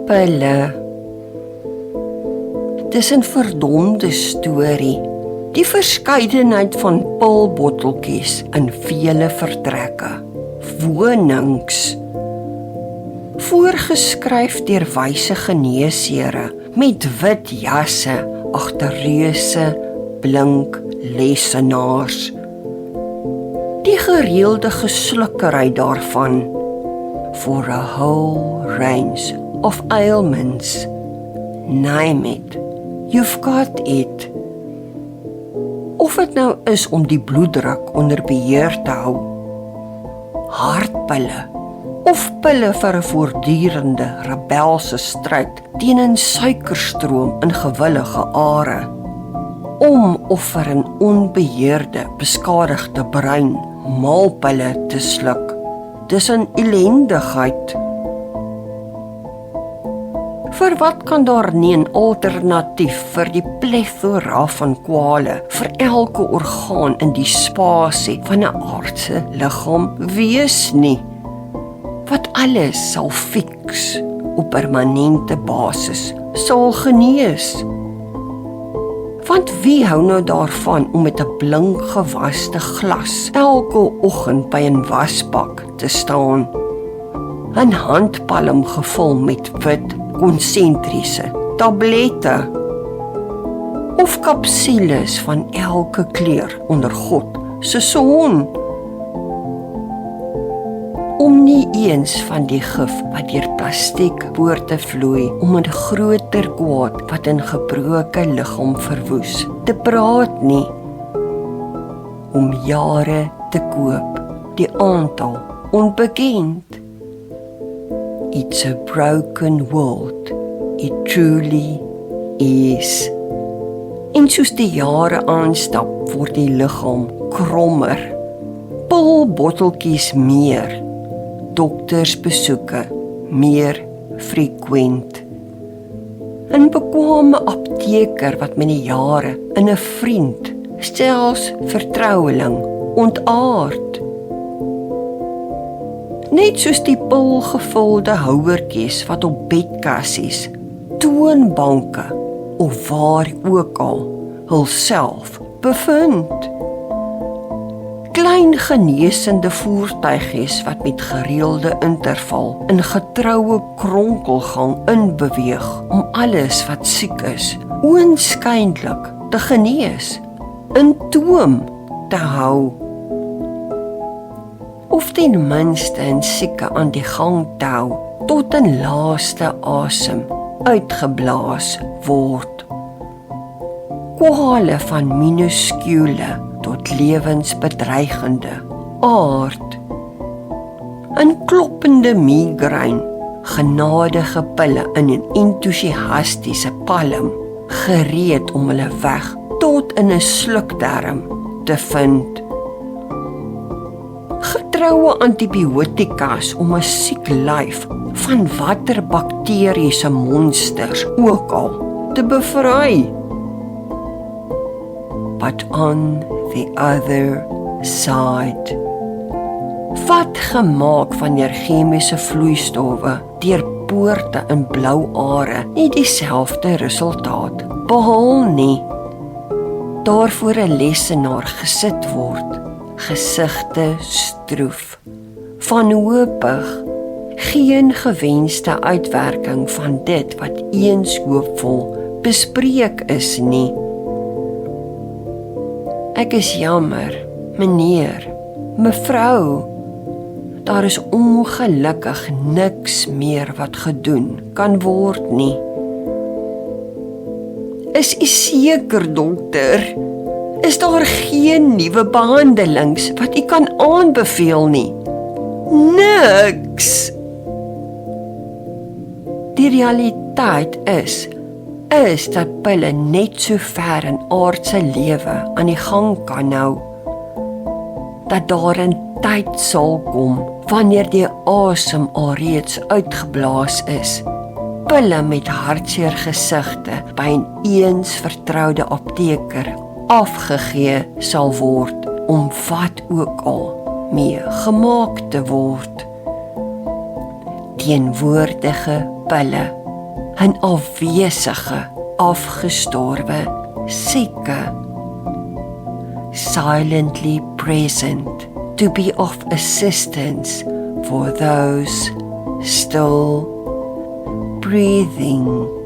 Pille. Dis 'n verdomde storie. Die verskeidenheid van pilbotteltjies in vele vertrekke, wonings, voorgeskryf deur wyse geneesere met wit jasse agter reuse blink lesenaars. Die gereelde geslukkery daarvan, for a whole range of ailments, name it, you've got it. Of dit nou is om die bloeddruk onder beheer te hou, hartpille, of pille vir 'n voortdurende rebelse stryd teen 'n suikerstroom in gewillige are, om of vir 'n onbeheerde, beskadigde brein maalpille te sluk. Dis 'n elendigheid. Vir wat kan daar nie 'n alternatief vir die plethora van kwale vir elke orgaan in die spasie van 'n aardse liggaam wees nie? Wat alles sal fix op permanente basis, sal genees. Want wie hou nou daarvan om met 'n blink gewaste glas elke oggend by 'n wasbak te staan? 'n handpalm gevul met wit konsentriese tablette of kapsules van elke kleur onder God se son, om nie eens van die gif wat deur plastiek poorte vloei om 'n groter kwaad wat 'n gebroke liggaam verwoes te praat nie, om jare te koop, die aantal onbekend. It's a broken world, it truly is. En soos die jare aanstap, word die liggaam krommer, pilbotteltjies meer, doktersbesoeke meer frequent. 'n bekwame apteker wat met die jare in 'n vriend, selfs vertroueling, ontaard. Net soos die pilgevulde houertjies wat op bedkassies, toonbanke of waar ook al hulself bevind. Klein geneesende voertuigies wat met gereelde interval in getroue kronkelgang inbeweeg om alles wat siek is, oënskynlik te genees, in toom te hou. Of ten minste 'n sieke aan die gang te hou, tot 'n laaste asem uitgeblaas word. Kwale van minuskule tot lewensbedreigende aard. 'n kloppende migraine, genadige pille in 'n entoesiastiese palm, gereed om hulle weg tot in 'n slukdarm te vind. Getroue antibiotikas om 'n siek lyf van watter bakteriese monsters ook al te bevry. But on the other side, wat gemaak wanneer chemiese vloeistowwe deur poorte in blou are nie dieselfde resultaat behaal nie. Daarvoor 'n lesenaar gesit word, gesigte stroef, wanhoopig, geen gewenste uitwerking van dit wat eens hoopvol bespreek is nie. Ek is jammer, meneer, mevrou, daar is ongelukkig niks meer wat gedoen kan word nie. Is u seker, dokter? Is daar geen nuwe behandelings wat u kan aanbeveel nie? Niks! Die realiteit is dat pille net so ver in aardse lewe aan die gang kan hou, dat daar 'n tyd sal kom, wanneer die asem alreeds uitgeblaas is, pille met hartseer gesigte by 'n eens vertroude apteker afgegee sal word, om wat ook al mee gemaak te word. teenwoordige pille, 'n afwesige, afgestorwe sieke. Silently present to be of assistance for those still breathing.